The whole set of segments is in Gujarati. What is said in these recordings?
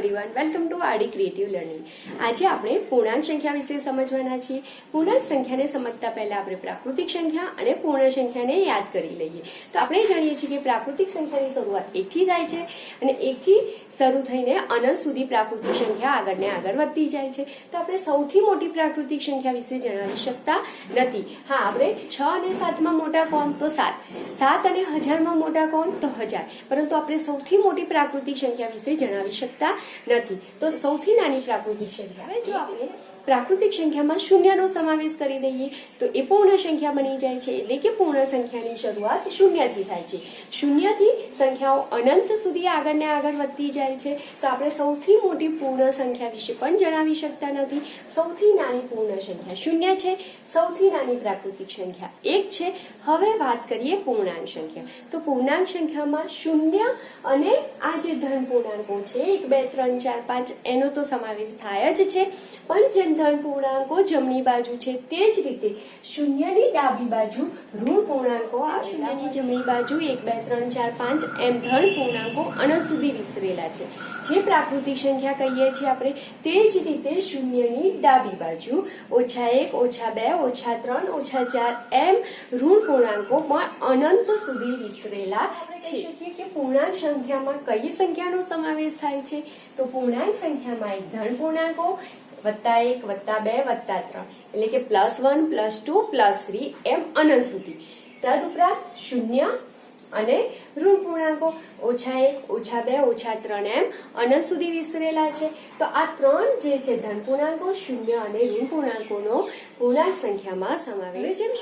Everyone, welcome to RD creative learning. આજે આપણે પૂર્ણાંક સંખ્યા વિશે સમજવાના છીએ। પૂર્ણાંક સંખ્યાને સમજતા પહેલા આપણે પ્રાકૃતિક સંખ્યા અને પૂર્ણ સંખ્યાને યાદ કરી લઈએ। તો આપણે જાણીએ છીએ કે પ્રાકૃતિક સંખ્યાની શરૂઆત 1 થી થાય છે અને 1 થી શરૂ થઈને અનંત સુધી પ્રાકૃતિક સંખ્યા આગળ ને આગળ વધતી જાય છે। તો આપણે સૌથી મોટી પ્રાકૃતિક સંખ્યા વિશે જણાવી શકતા નથી। હા, આપણે 6 અને 7 માં મોટા કોણ તો 7, 7 અને 1000 માં મોટા કોણ તો 1000, પરંતુ આપણે સૌથી મોટી પ્રાકૃતિક સંખ્યા વિશે જણાવી શકતા નથી। તો સૌથી નાની પ્રાકૃતિક સંખ્યા, જો આપણે પ્રાકૃતિક સંખ્યામાં શૂન્યનો સમાવેશ કરી દઈએ તો એ પૂર્ણ સંખ્યા બની જાય છે। એટલે કે પૂર્ણ સંખ્યાની શરૂઆત શૂન્યથી થાય છે। શૂન્યથી સંખ્યાઓ અનંત સુધી આગળ ને આગળ વધતી જાય છે। તો આપણે સૌથી મોટી પૂર્ણ સંખ્યા વિશે પણ જણાવી શકતા નથી। સૌથી નાની પૂર્ણ સંખ્યા શૂન્ય છે, સૌથી નાની પ્રાકૃતિક સંખ્યા 1 છે। હવે વાત કરીએ પૂર્ણાંક સંખ્યા। તો પૂર્ણાંક સંખ્યામાં શૂન્ય અને આ જે ધન પૂર્ણાંકો છે 1, 2, 3, 4, 5 એનો તો સમાવેશ થાય જ છે, પણ જેમ ધન પૂર્ણાંકો જમણી બાજુ છે તે જ રીતે શૂન્યની ડાબી બાજુ ઋણ પૂર્ણાંકો આવેલા। જમણી બાજુ 1, 2, 3, 4, 5 એમ ધન પૂર્ણાંકો અનંત સુધી વિસ્તરેલા છે। જે પ્રાકૃતિક સંખ્યા કહીએ છીએ આપણે તે જ રીતે શૂન્યની ડાબી બાજુ -1, -2, -3, -4 એમ ઋણ પૂર્ણાંકો પણ અનંત સુધી વિસ્તરેલા છે। કે પૂર્ણાંક સંખ્યામાં કઈ સંખ્યાનો સમાવેશ થાય છે? તો પૂર્ણાંક સંખ્યામાં એક ધન પૂર્ણાંકો +1, +2, +3 એટલે કે +1, +2, +3 એમ અનંત સુધી। તદુપરાંત શૂન્ય અને ઋણ પૂર્ણાંકો -1, -2, -3 એમ અનંત સુધી વિસ્તરેલા છે। તો આ ત્રણ જે છે ધન પૂર્ણાંકો, શૂન્ય અને ઋણ પૂર્ણાંકોનો પૂર્ણાંક સંખ્યામાં સમાવેશ। જેમ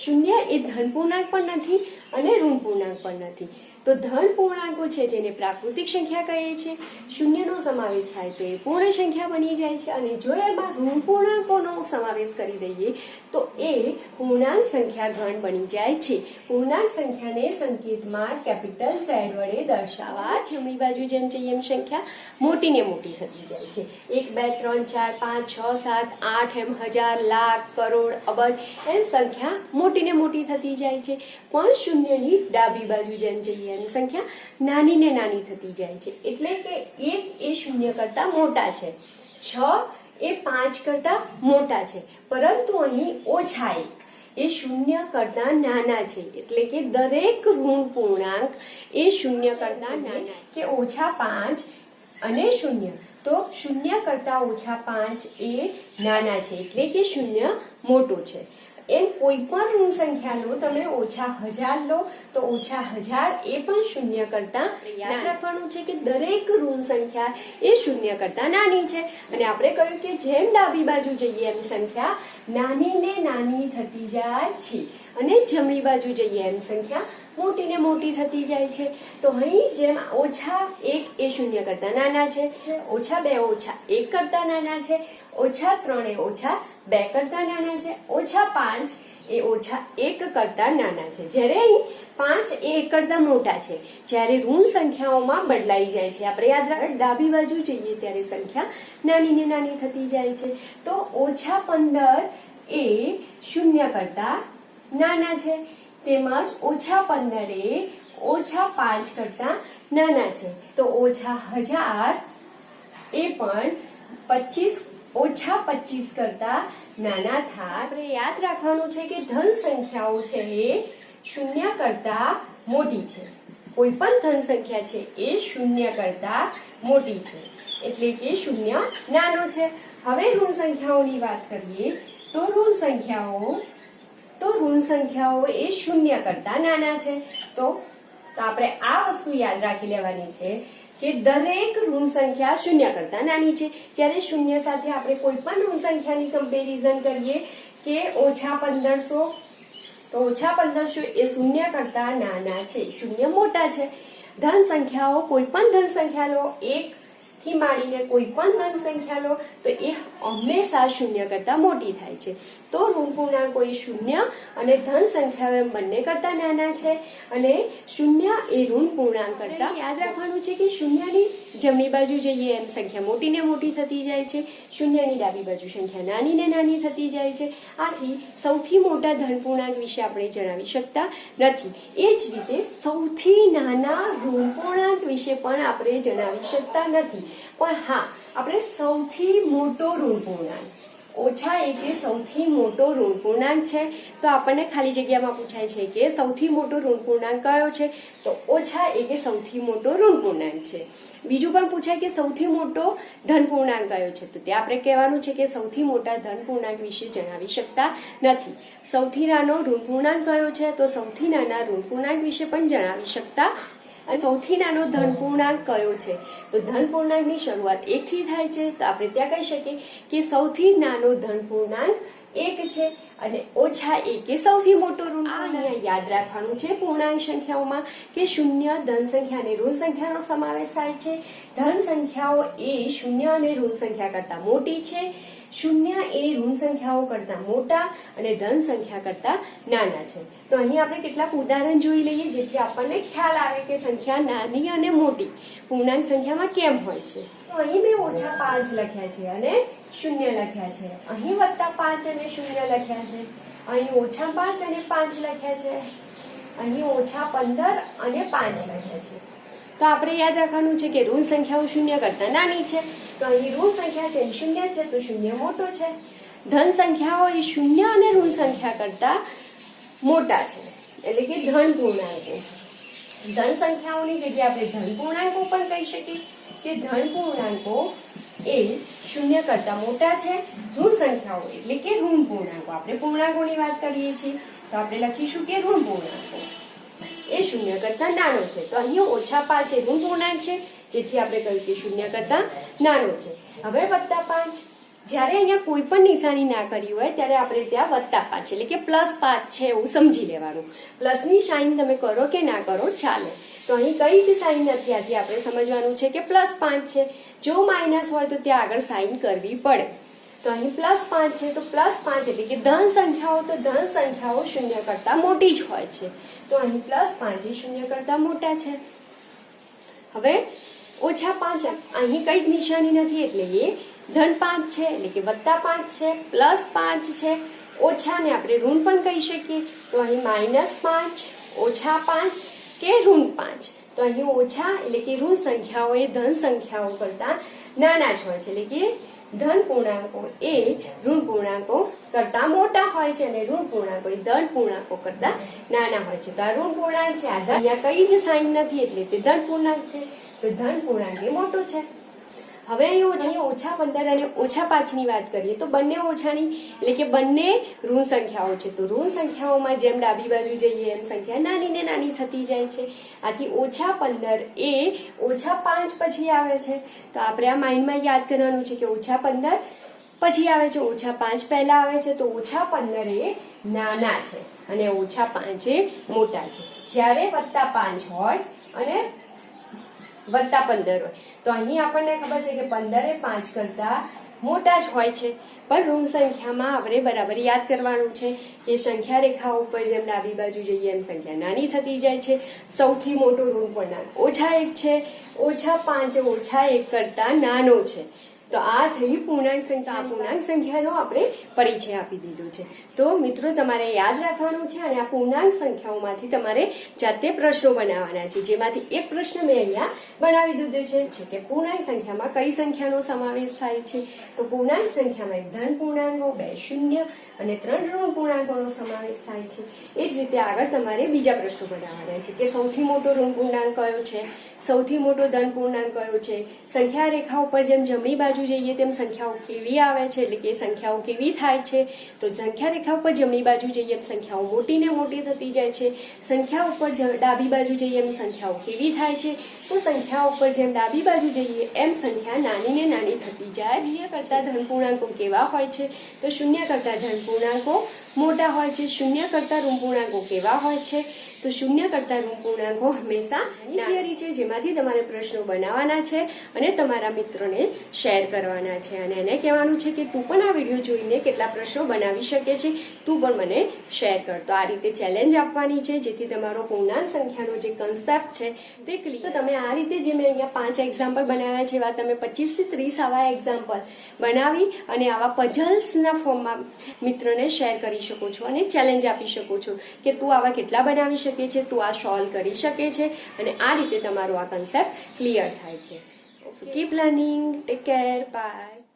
શૂન્ય એ ધન પૂર્ણાંક પણ નથી અને ઋણ પૂર્ણાંક પણ નથી। તો ધન પૂર્ણાંકો છે જેને પ્રાકૃતિક સંખ્યા કહે છે, શૂન્યનો સમાવેશ થાય તો એ પૂર્ણ સંખ્યા બની જાય છે, અને જો એમાં ઋણ પૂર્ણાંકોનો સમાવેશ કરી દઈએ તો એ પૂર્ણાંક સંખ્યા ગણ બની જાય છે। પૂર્ણાંક સંખ્યાને સંકેતમાં કેપિટલ Z વડે દર્શાવવા જમણી બાજુ જેમ જઈએ એમ સંખ્યા મોટી ને મોટી થતી જાય છે। 1, 2, 3, 4, 5, 6, 7, 8 એમ હજાર, લાખ, કરોડ, અબજ એમ સંખ્યા મોટી ને મોટી થતી જાય છે। પણ શૂન્યની ડાબી બાજુ જેમ જઈએ એમ સંખ્યા નાની ને નાની થતી જાય છે। એટલે કે 1 એ શૂન્ય કરતા મોટા છે, 6 એ 5 કરતા મોટા છે, પરંતુ અહીં -1 એ શૂન્ય કરતા નાના છે। એટલે કે દરેક ઋણ પૂર્ણાંક એ શૂન્ય કરતા નાના કે -5 અને શૂન્ય, તો શૂન્ય કરતા -5 એ નાના છે, એટલે કે શૂન્ય મોટો છે। એમ કોઈ પણ ઋણ સંખ્યા લો, તમે -1000 લો તો -1000 એ પણ શૂન્ય કરતા યાદ રાખવાનું છે કે દરેક ઋણ સંખ્યા એ શૂન્ય કરતા નાની છે। અને આપણે કહ્યું કે જેમ ડાબી બાજુ જઈએ એમ સંખ્યા નાની ને નાની થતી જાય છે, અને જમણી બાજુ જઈએ એમ સંખ્યા મોટી ને મોટી થતી જાય છે। તો અહીં જેમ -1 એ શૂન્ય કરતા નાના છે, -2 -1 કરતા નાના છે, -3 એ -2 કરતા નાના છે, -5 એ -1 કરતા નાના છે। જ્યારે અહીં 5 એ 1 કરતા મોટા છે। જ્યારે ઋણ સંખ્યાઓમાં બદલાઈ જાય છે, આપણે યાદ રાખ ડાબી બાજુ જઈએ ત્યારે સંખ્યા નાની ને નાની થતી જાય છે। તો -15 એ શૂન્ય કરતા નાના છે, તેમજ -15 એ -5 કરતા નાના છે। તો -1000 એ પણ -25 કરતા નાના થાય। આપણે યાદ રાખવાનું છે કે ધન સંખ્યાઓ છે એ શૂન્ય કરતા મોટી છે। કોઈ પણ ધન સંખ્યા છે એ શૂન્ય કરતા મોટી છે, એટલે કે શૂન્ય નાનો છે। હવે ઋણ સંખ્યાઓની વાત કરીએ તો ઋણ સંખ્યાઓ એ શૂન્ય કરતા નાના છે। તો આપણે આ વસ્તુ યાદ રાખી લેવાની છે કે દરેક ઋણ સંખ્યા શૂન્ય કરતા નાની છે। જ્યારે શૂન્ય સાથે આપણે કોઈ પણ ઋણ સંખ્યાની કમ્પેરિઝન કરીએ કે -1500, તો -1500 એ શૂન્ય કરતા નાના છે, શૂન્ય મોટા છે। ધન સંખ્યાઓ કોઈ પણ ધન સંખ્યા લો, 1 થી માંડીને કોઈ પણ ધન સંખ્યા લો તો એ હંમેશા શૂન્ય કરતા મોટી થાય છે। તો ઋણ પૂર્ણાંકો એ શૂન્ય અને ધન સંખ્યાઓ એમ બંને કરતા નાના છે અને શૂન્ય એ ઋણ પૂર્ણાંક કરતા યાદ રાખવાનું છે કે શૂન્યની જમણી બાજુ જઈએ એમ સંખ્યા મોટી ને મોટી થતી જાય છે, શૂન્યની ડાબી બાજુ સંખ્યા નાની ને નાની થતી જાય છે. આથી સૌથી મોટા ધન પૂર્ણાંક વિશે આપણે જણાવી શકતા નથી. એ જ રીતે સૌથી નાના ઋણ પૂર્ણાંક વિશે પણ આપણે જણાવી શકતા નથી. પણ હા, આપણે સૌથી મોટો ઋણ પૂર્ણાંક ઓછા એકે સૌથી મોટો ઋણ પૂર્ણાંક છે. તો આપણને ખાલી જગ્યામાં પૂછાય છે કે સૌથી મોટો ઋણ પૂર્ણાંક કયો છે, તો ઓછા એકે સૌથી મોટો ઋણ પૂર્ણાંક છે. બીજું પણ પૂછાય કે સૌથી મોટો ધન પૂર્ણાંક કયો છે, તો તે આપણે કહેવાનું છે કે સૌથી મોટા ધન પૂર્ણાંક વિશે જણાવી શકતા નથી. સૌથી નાનો ઋણ પૂર્ણાંક કયો છે, તો સૌથી નાના ઋણ પૂર્ણાંક વિશે પણ જણાવી શકતા. સૌથી નાનો ધન પૂર્ણાંક કયો છે, તો ધન પૂર્ણાંકની શરૂઆત 1 થી થાય છે. તો આપણે ત્યાં કહી શકીએ કે સૌથી નાનો ધન પૂર્ણાંક 1 છે અને ઓછા 1 એ સૌથી મોટો ઋણ. અહીંયા યાદ રાખવાનું છે પૂર્ણાંક સંખ્યાઓમાં કે શૂન્ય ધન સંખ્યા અને ઋણ સંખ્યાનો સમાવેશ થાય છે. ધન સંખ્યાઓ એ શૂન્ય અને ઋણ સંખ્યા કરતા મોટી છે, શૂન્ય એ ઋણ સંખ્યાઓ કરતા મોટા અને ધન સંખ્યા કરતા નાના છે. તો અહીં આપણે કેટલાક ઉદાહરણ જોઈ લઈએ જેથી આપણને ખ્યાલ આવે કે સંખ્યા નાની અને મોટી પૂર્ણાંક સંખ્યામાં કેમ હોય છે. તો અહીં મેં -5 લખ્યા છે અને શૂન્ય લખ્યા છે. અહીં +5 અને શૂન્ય લખ્યા છે. અહીં -5 અને 5 લખ્યા છે. અહીં -15 અને 5 લખ્યા છે. તો આપણે યાદ રાખવાનું છે કે ઋણ સંખ્યાઓ શૂન્ય કરતા નાની છે. તો અહીં ઋણ સંખ્યા છે શૂન્ય છે, તો શૂન્ય મોટો છે. ધન સંખ્યાઓ એ શૂન્ય અને ઋણ સંખ્યા કરતા મોટા છે, એટલે કે ધન પૂર્ણાંકો. ધન સંખ્યાઓની જગ્યાએ આપણે ધન પૂર્ણાંકો પણ કહી શકીએ કે ધન પૂર્ણાંકો એ શૂન્ય કરતા મોટા છે. ઋણ સંખ્યાઓ એટલે કે ઋણ પૂર્ણાંકો, આપણે પૂર્ણાંકોની વાત કરીએ છીએ તો આપણે લખીશું કે ઋણ પૂર્ણાંકો એ શૂન્ય કરતા નાનો છે. તો અહીં -5 એ ઋણ પૂર્ણાંક છે, જેથી આપણે કહ્યું કે શૂન્ય કરતા નાનો છે. હવે +5, જ્યારે અહીંયા કોઈ પણ નિશાની ના કરી હોય ત્યારે આપણે ત્યાં +5 એટલે કે +5 છે એવું સમજી લેવાનું. પ્લસની સાઇન તમે કરો કે ના કરો ચાલે. તો અહીં કઈ જ સાઇન નથી, આથી આપણે સમજવાનું છે કે +5 છે. જો માઇનસ હોય તો ત્યાં આગળ સાઇન કરવી પડે. તો અહીં +5 છે, તો +5 એટલે કે ધન સંખ્યાઓ, તો ધન સંખ્યાઓ શૂન્ય કરતા મોટી જ હોય છે. તો અહીં +5 એ શૂન્ય કરતા મોટા છે. હવે -5, અહીં કઈ જ નિશાની નથી એટલે એ ધન 5 છે એટલે કે +5 છે, +5 છે. ઓછાને આપણે ઋણ પણ કહી શકીએ. તો અહીં -5, -5 કે ઋણ 5. તો અહીં ઓછા એટલે કે ઋણ સંખ્યાઓ એ ધન સંખ્યાઓ કરતા નાના જ હોય છે, એટલે કે ધન પૂર્ણાંકો એ ઋણ પૂર્ણાંકો કરતા મોટા હોય છે અને ઋણ પૂર્ણાંકો એ ધન પૂર્ણાંકો કરતા નાના હોય છે. તો આ ઋણ પૂર્ણાંક છે, અહીંયા કઈ જ સાઇન નથી એટલે તે ધન પૂર્ણાંક છે. તો ધન પૂર્ણાંક એ મોટો છે. હવે અહીં -15 અને -5 ની વાત કરીએ તો બંને ઓછાની એટલે કે બંને ઋણ સંખ્યાઓ છે. તો ઋણ સંખ્યાઓમાં જેમ ડાબી બાજુ જઈએ એમ સંખ્યા નાની ને નાની થતી જાય છે. આથી -15 એ -5 પછી આવે છે. તો આપણે આ માઇન્ડમાં યાદ કરવાનું છે કે -15 પછી આવે છે, -5 પહેલા આવે છે. તો -15 એ નાના છે અને -5 એ મોટા છે. જ્યારે +5 હોય અને +15 હોય તો અહીં આપણને ખબર છે કે 15 એ 5 કરતા મોટા જ હોય છે. પણ ઋણ સંખ્યામાં આપણે બરાબર યાદ કરવાનું છે કે સંખ્યા રેખા ઉપર જેમ ડાબી બાજુ જઈએ એમ સંખ્યા નાની થતી જાય છે. સૌથી મોટો ઋણ પૂર્ણાંક -1 છે, -5 -1 કરતા નાનો છે. તો આ થઈ પૂર્ણાંક સંખ્યા. પૂર્ણાંક સંખ્યાનો આપણે પરિચય આપી દીધો છે. તો મિત્રો તમારે યાદ રાખવાનું છે અને આ પૂર્ણાંક સંખ્યાઓમાંથી તમારે જાતે પ્રશ્નો બનાવવાના છે, જેમાંથી એક પ્રશ્ન મેં અહીંયા બનાવી દીધો છે કે પૂર્ણાંક સંખ્યામાં કઈ સંખ્યાનો સમાવેશ થાય છે. તો પૂર્ણાંક સંખ્યામાં 1 ધન પૂર્ણાંકો, 2 શૂન્ય અને 3 ઋણ પૂર્ણાંકોનો સમાવેશ થાય છે. એ જ રીતે આગળ તમારે બીજા પ્રશ્નો બનાવવાના છે કે સૌથી મોટો ઋણ પૂર્ણાંક કયો છે, સૌથી મોટો ધન પૂર્ણાંક કયો છે. સંખ્યા રેખા ઉપર જેમ જમણી બાજુ જઈએ તેમ સંખ્યાઓ કેવી આવે છે, એટલે કે સંખ્યાઓ કેવી થાય છે. તો સંખ્યા રેખા ઉપર જમણી બાજુ જઈએ એમ સંખ્યાઓ મોટી ને મોટી થતી જાય છે. સંખ્યા ઉપર ડાબી બાજુ જઈએ એમ સંખ્યાઓ કેવી થાય છે. તો સંખ્યા ઉપર જેમ ડાબી બાજુ જઈએ એમ સંખ્યા નાની ને નાની થતી જાય. શૂન્ય કરતા ધન પૂર્ણાંકો કેવા હોય છે, તો શૂન્ય કરતા ધન પૂર્ણાંકો મોટા હોય છે. શૂન્ય કરતા ઋણ પૂર્ણાંકો કેવા હોય છે, તો શૂન્ય કરતા ઋણ પૂર્ણાંકો હંમેશા થિયરી છે, જેમાં એમાંથી તમારે પ્રશ્નો બનાવવાના છે અને તમારા મિત્રોને શેર કરવાના છે અને એને કહેવાનું છે કે તું પણ આ વિડીયો જોઈને કેટલા પ્રશ્નો બનાવી શકે છે, તું પણ મને શેર કર. તો આ રીતે ચેલેન્જ આપવાની છે જેથી તમારો પૂર્ણાંક સંખ્યાનો જે કન્સેપ્ટ છે તે ક્લિયર. તો તમે આ રીતે જે મેં અહીંયા 5 એક્ઝામ્પલ બનાવ્યા છે એવા તમે 25 થી 30 આવા એક્ઝામ્પલ બનાવી અને આવા પઝલ્સના ફોર્મમાં મિત્રને શેર કરી શકો છો અને ચેલેન્જ આપી શકો છો કે તું આવા કેટલા બનાવી શકે છે, તું આ સોલ્વ કરી શકે છે અને આ રીતે તમારો આ કન્સેપ્ટ ક્લિયર થાય છે. Keep learning, take care, by.